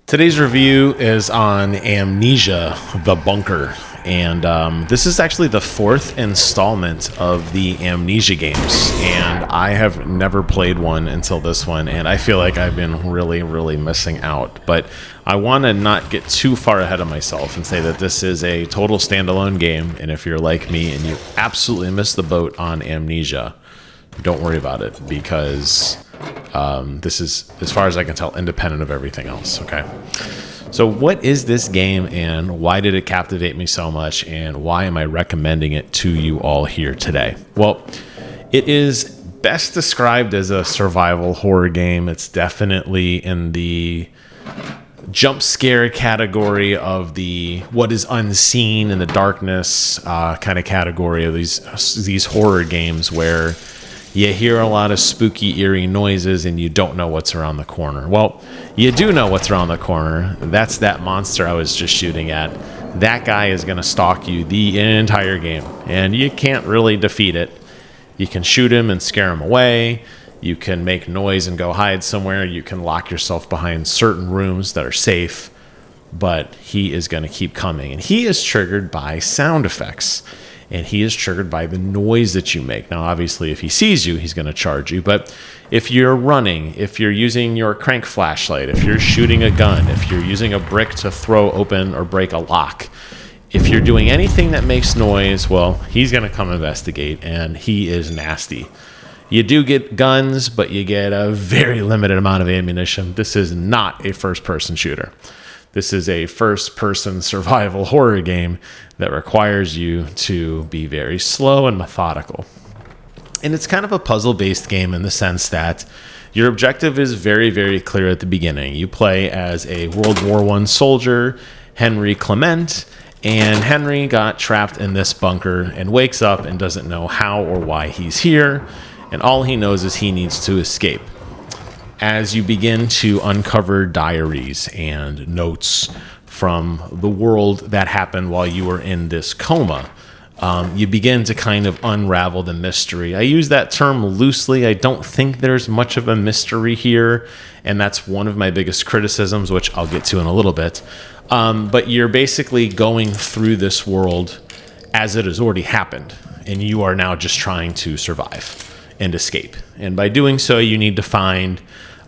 Today's review is on Amnesia, the Bunker, and this is actually the fourth installment of the Amnesia games, and I have never played one until this one, and I feel like I've been really missing out, but I want to not get too far ahead of myself and say that this is a total standalone game, and if you're like me and you absolutely missed the boat on Amnesia, don't worry about it, because this is, as far as I can tell, independent of everything else. Okay. So what is this game and why did it captivate me so much and why am I recommending it to you all here today? Well, it is best described as a survival horror game. It's definitely in the jump scare category of the what is unseen in the darkness kind of category of these horror games where you hear a lot of spooky, eerie noises and you don't know what's around the corner. Well, you do know what's around the corner. That's that monster I was just shooting at. That guy is going to stalk you the entire game, and you can't really defeat it. You can shoot him and scare him away. You can make noise and go hide somewhere. You can lock yourself behind certain rooms that are safe, but he is going to keep coming. And he is triggered by sound effects. And he is triggered by the noise that you make. Now, obviously, if he sees you, he's going to charge you. But if you're running, if you're using your crank flashlight, if you're shooting a gun, if you're using a brick to throw open or break a lock, if you're doing anything that makes noise, well, he's going to come investigate, and he is nasty. You do get guns, but you get a very limited amount of ammunition. This is not a first-person shooter. This is a first-person survival horror game that requires you to be very slow and methodical. And it's kind of a puzzle-based game in the sense that your objective is very clear at the beginning. You play as a World War I soldier, Henri Clement, and Henry got trapped in this bunker and wakes up and doesn't know how or why he's here, and all he knows is he needs to escape. As you begin to uncover diaries and notes from the world that happened while you were in this coma, you begin to kind of unravel the mystery. I use that term loosely. I don't think there's much of a mystery here, and that's one of my biggest criticisms, which I'll get to in a little bit. But you're basically going through this world as it has already happened, and you are now just trying to survive and escape. And by doing so, you need to find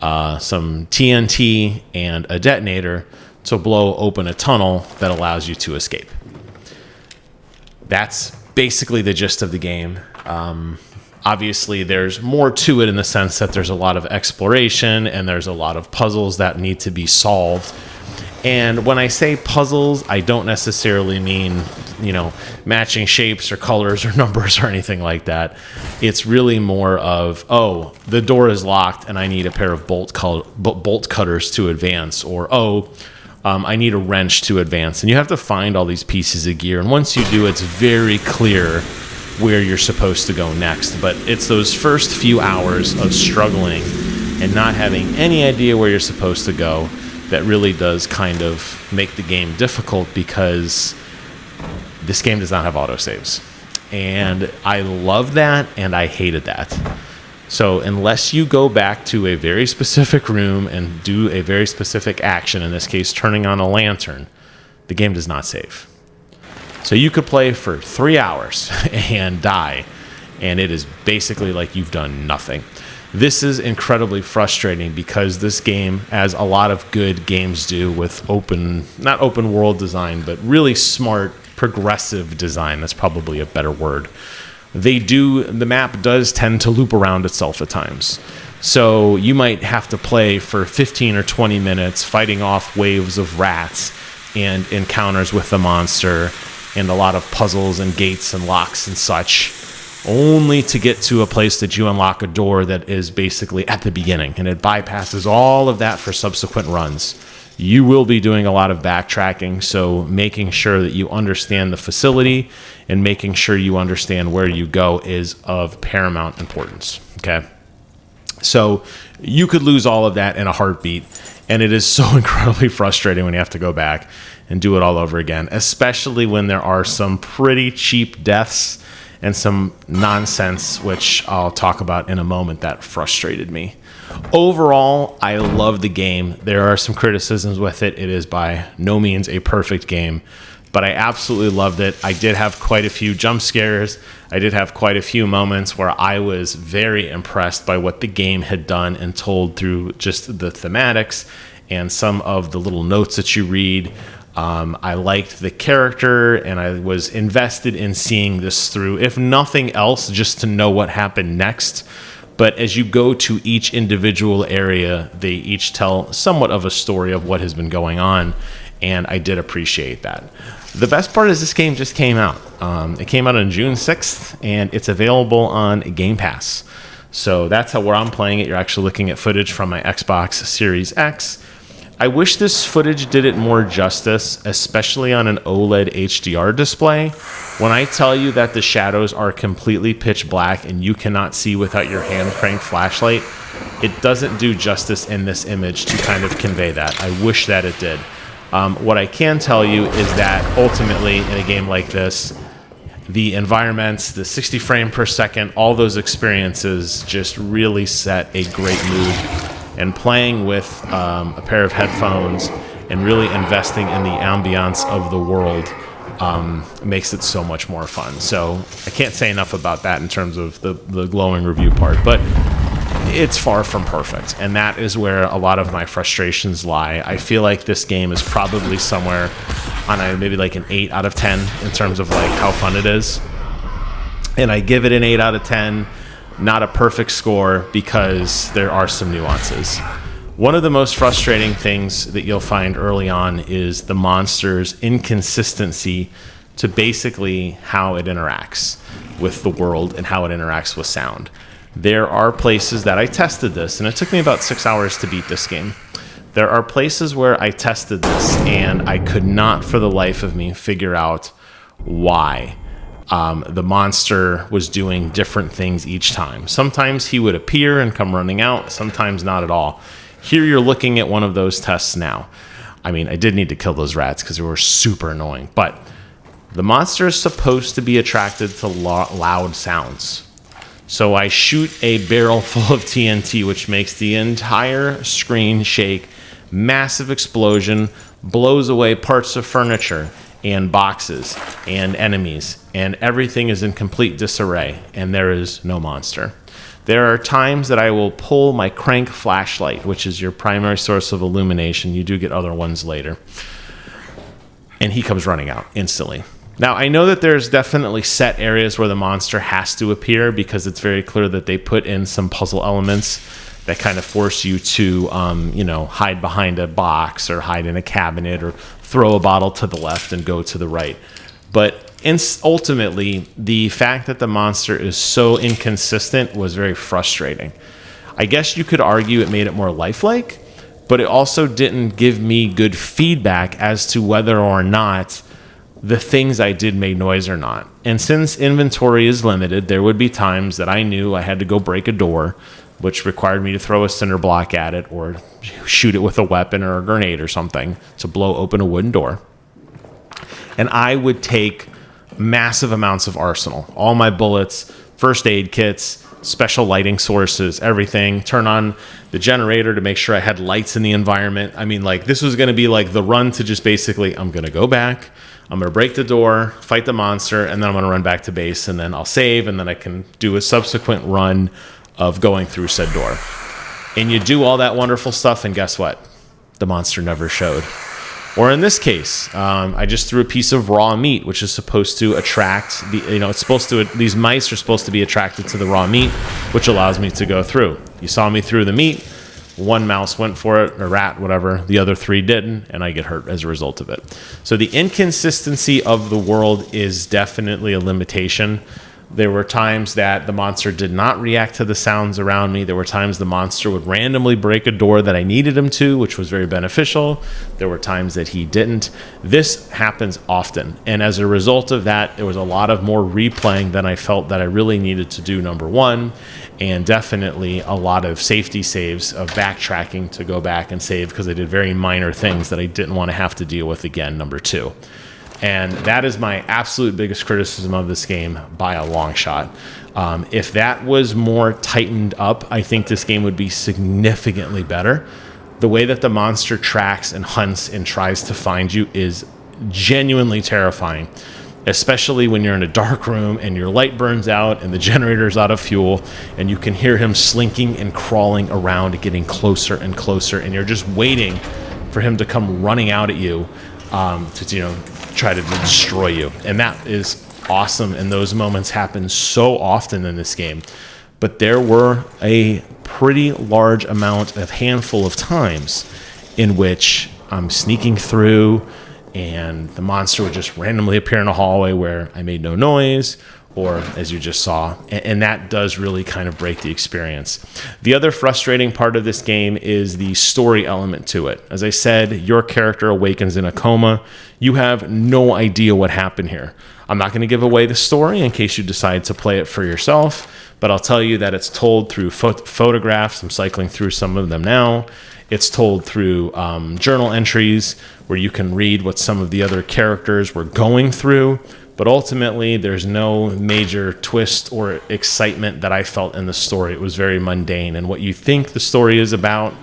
some TNT and a detonator to blow open a tunnel that allows you to escape. That's basically the gist of the game. Obviously, there's more to it in the sense that there's a lot of exploration and there's a lot of puzzles that need to be solved. And when I say puzzles, I don't necessarily mean, matching shapes or colors or numbers or anything like that. It's really more of, the door is locked and I need a pair of bolt cutters to advance, or, I need a wrench to advance. And you have to find all these pieces of gear. And once you do, it's very clear where you're supposed to go next. But it's those first few hours of struggling and not having any idea where you're supposed to go that really does kind of make the game difficult, because this game does not have autosaves. And I love that, and I hated that. So unless you go back to a very specific room and do a very specific action, in this case turning on a lantern, the game does not save. So you could play for 3 hours and die, and it is basically like you've done nothing. This is incredibly frustrating because this game, as a lot of good games do with not open world design, but really smart, progressive design, that's probably a better word. The map does tend to loop around itself at times. So you might have to play for 15 or 20 minutes fighting off waves of rats and encounters with the monster and a lot of puzzles and gates and locks and such, only to get to a place that you unlock a door that is basically at the beginning, and it bypasses all of that for subsequent runs. You will be doing a lot of backtracking, so making sure that you understand the facility and making sure you understand where you go is of paramount importance, okay? So you could lose all of that in a heartbeat, and it is so incredibly frustrating when you have to go back and do it all over again, especially when there are some pretty cheap deaths and some nonsense, which I'll talk about in a moment, that frustrated me. Overall, I love the game. There are some criticisms with it. It is by no means a perfect game, but I absolutely loved it. I did have quite a few jump scares. I did have quite a few moments where I was very impressed by what the game had done and told through just the thematics and some of the little notes that you read. I liked the character, and I was invested in seeing this through, if nothing else, just to know what happened next. But as you go to each individual area, they each tell somewhat of a story of what has been going on, and I did appreciate that. The best part is this game just came out. It came out on June 6th, and it's available on Game Pass. So that's where I'm playing it. You're actually looking at footage from my Xbox Series X. I wish this footage did it more justice, especially on an OLED HDR display. When I tell you that the shadows are completely pitch black and you cannot see without your hand cranked flashlight, it doesn't do justice in this image to kind of convey that. I wish that it did. What I can tell you is that ultimately in a game like this, the environments, the 60 frame per second, all those experiences just really set a great mood. And playing with a pair of headphones and really investing in the ambiance of the world makes it so much more fun. So I can't say enough about that in terms of the glowing review part, but it's far from perfect. And that is where a lot of my frustrations lie. I feel like this game is probably somewhere on maybe like an 8 out of 10 in terms of like how fun it is. And I give it an 8 out of 10. Not a perfect score because there are some nuances. One of the most frustrating things that you'll find early on is the monster's inconsistency to basically how it interacts with the world and how it interacts with sound. There are places that I tested this, and it took me about 6 hours to beat this game. There are places where I tested this, and I could not for the life of me figure out why. The monster was doing different things each time. Sometimes he would appear and come running out, sometimes not at all. Here you're looking at one of those tests now. I mean, I did need to kill those rats because they were super annoying, but the monster is supposed to be attracted to loud sounds. So I shoot a barrel full of TNT, which makes the entire screen shake, massive explosion, blows away parts of furniture and boxes and enemies, and everything is in complete disarray, and there is no monster. There are times that I will pull my crank flashlight, which is your primary source of illumination. You do get other ones later. And he comes running out instantly. Now, I know that there's definitely set areas where the monster has to appear because it's very clear that they put in some puzzle elements that kind of force you to, hide behind a box or hide in a cabinet or throw a bottle to the left and go to the right. But ultimately, the fact that the monster is so inconsistent was very frustrating. I guess you could argue it made it more lifelike, but it also didn't give me good feedback as to whether or not the things I did made noise or not. And since inventory is limited, there would be times that I knew I had to go break a door, which required me to throw a cinder block at it or shoot it with a weapon or a grenade or something to blow open a wooden door. And I would take massive amounts of arsenal, all my bullets, first aid kits, special lighting sources, everything, turn on the generator to make sure I had lights in the environment. I mean, like, this was going to be like the run to just basically, I'm going to go back, I'm going to break the door, fight the monster, and then I'm going to run back to base, and then I'll save, and then I can do a subsequent run of going through said door. And you do all that wonderful stuff, and guess what? The monster never showed. Or in this case, I just threw a piece of raw meat, which is supposed to attract these mice are supposed to be attracted to the raw meat, which allows me to go through. You saw me through the meat. One mouse went for it, a rat, whatever. The other three didn't, and I get hurt as a result of it. So the inconsistency of the world is definitely a limitation. There were times that the monster did not react to the sounds around me. There were times the monster would randomly break a door that I needed him to, which was very beneficial. There were times that he didn't. This happens often. And as a result of that, there was a lot of more replaying than I felt that I really needed to do, number one. And definitely a lot of safety saves of backtracking to go back and save because I did very minor things that I didn't want to have to deal with again, number two. And that is my absolute biggest criticism of this game by a long shot. If that was more tightened up, I think this game would be significantly better. The way that the monster tracks and hunts and tries to find you is genuinely terrifying, especially when you're in a dark room and your light burns out and the generator's out of fuel and you can hear him slinking and crawling around, getting closer and closer, and you're just waiting for him to come running out at you to try to destroy you. And that is awesome, and those moments happen so often in this game. But there were a pretty large handful of times in which I'm sneaking through and the monster would just randomly appear in a hallway where I made no noise, or as you just saw, and that does really kind of break the experience. The other frustrating part of this game is the story element to it. As I said, your character awakens in a coma. You have no idea what happened here. I'm not going to give away the story in case you decide to play it for yourself, but I'll tell you that it's told through photographs. I'm cycling through some of them now. It's told through journal entries where you can read what some of the other characters were going through. But ultimately, there's no major twist or excitement that I felt in the story. It was very mundane. And what you think the story is about,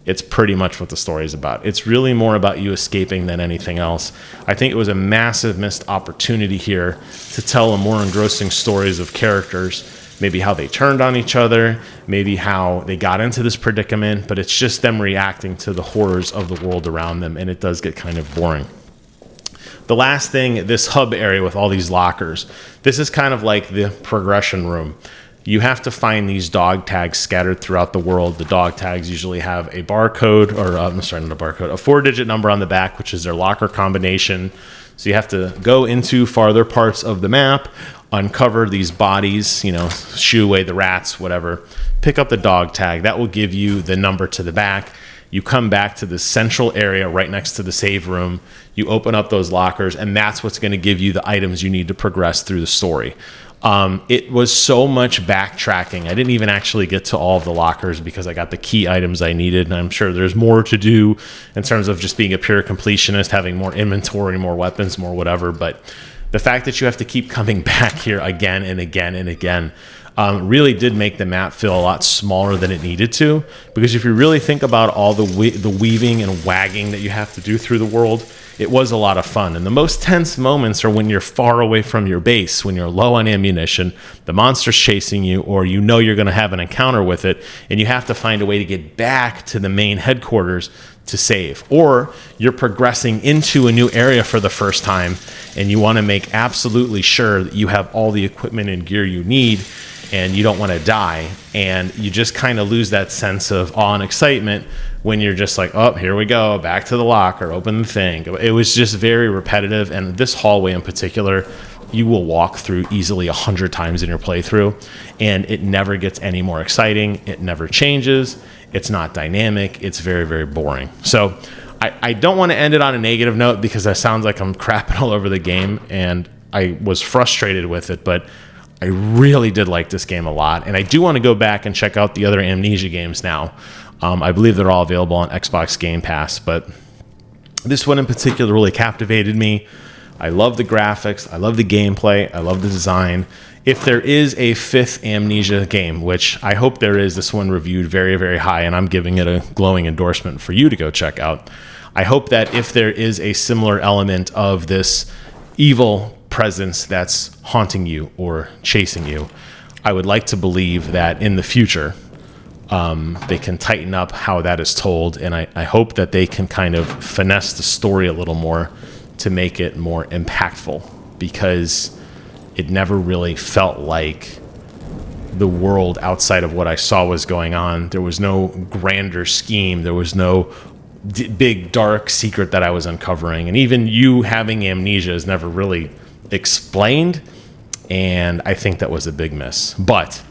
it's pretty much what the story is about. It's really more about you escaping than anything else. I think it was a massive missed opportunity here to tell a more engrossing stories of characters, maybe how they turned on each other, maybe how they got into this predicament, but it's just them reacting to the horrors of the world around them, and it does get kind of boring. The last thing, this hub area with all these lockers, this is kind of like the progression room. You have to find these dog tags scattered throughout the world. The dog tags usually have a barcode, or not a barcode, a 4-digit number on the back, which is their locker combination. So you have to go into farther parts of the map, uncover these bodies, shoo away the rats, whatever. Pick up the dog tag. That will give you the number to the back. You come back to the central area right next to the save room. You open up those lockers, and that's what's going to give you the items you need to progress through the story. It was so much backtracking. I didn't even actually get to all of the lockers because I got the key items I needed, and I'm sure there's more to do in terms of just being a pure completionist, having more inventory, more weapons, more whatever. But the fact that you have to keep coming back here again and again and again really did make the map feel a lot smaller than it needed to, because if you really think about all the weaving and wagging that you have to do through the world, it was a lot of fun. And the most tense moments are when you're far away from your base, when you're low on ammunition, the monster's chasing you, or you're going to have an encounter with it, and you have to find a way to get back to the main headquarters to save. Or you're progressing into a new area for the first time, and you want to make absolutely sure that you have all the equipment and gear you need, and you don't want to die, and you just kind of lose that sense of awe and excitement when you're just like, oh, here we go, back to the locker, open the thing. It was just very repetitive, and this hallway in particular, you will walk through easily 100 times in your playthrough, and it never gets any more exciting. It never changes. It's not dynamic. It's very, very boring. So I don't want to end it on a negative note, because that sounds like I'm crapping all over the game, and I was frustrated with it, but I really did like this game a lot, and I do want to go back and check out the other Amnesia games now. I believe they're all available on Xbox Game Pass, but this one in particular really captivated me. I love the graphics, I love the gameplay, I love the design. If there is a 5th Amnesia game, which I hope there is, this one reviewed very, very high, and I'm giving it a glowing endorsement for you to go check out. I hope that if there is a similar element of this evil presence that's haunting you or chasing you, I would like to believe that in the future they can tighten up how that is told, and I hope that they can kind of finesse the story a little more to make it more impactful, because it never really felt like the world outside of what I saw was going on. There was no grander scheme. There was no big dark secret that I was uncovering, and even you having amnesia is never really explained, and I think that was a big miss. But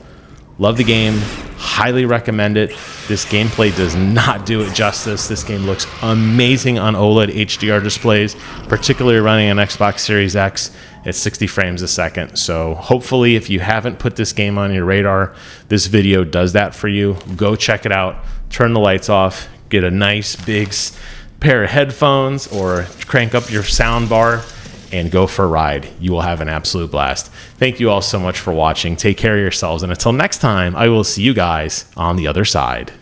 love the game, highly recommend it. This gameplay does not do it justice. This game looks amazing on OLED HDR displays, particularly running on Xbox Series X at 60 frames a second. So hopefully, if you haven't put this game on your radar, this video does that for you. Go check it out, turn the lights off, get a nice big pair of headphones, or crank up your sound bar, and go for a ride. You will have an absolute blast. Thank you all so much for watching. Take care of yourselves, and until next time, I will see you guys on the other side.